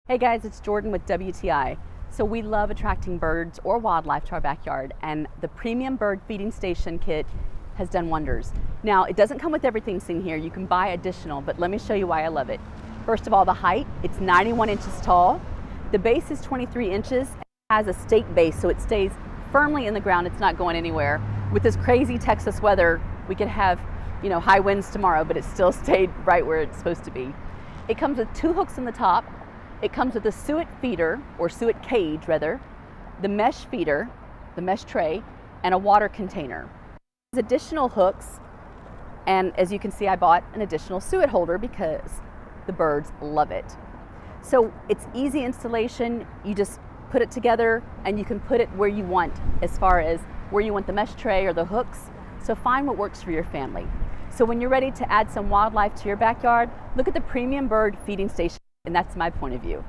Hey guys, it's Jordan with WTI. So we love attracting birds or wildlife to our backyard, and the premium bird feeding station kit has done wonders. Now, it doesn't come with everything seen here. You can buy additional, but let me show you why I love it. First of all, the height, it's 91 inches tall. The base is 23 inches, and it has a stake base, so it stays firmly in the ground. It's not going anywhere. With this crazy Texas weather, we could have, high winds tomorrow, but it still stayed right where it's supposed to be. It comes with 2 hooks in the top. It comes with a suet feeder, or suet cage rather, the mesh feeder, the mesh tray, and a water container. There's additional hooks, and as you can see, I bought an additional suet holder because the birds love it. So it's easy installation. You just put it together and you can put it where you want as far as where you want the mesh tray or the hooks. So find what works for your family. So when you're ready to add some wildlife to your backyard, look at the premium bird feeding station. And that's my point of view.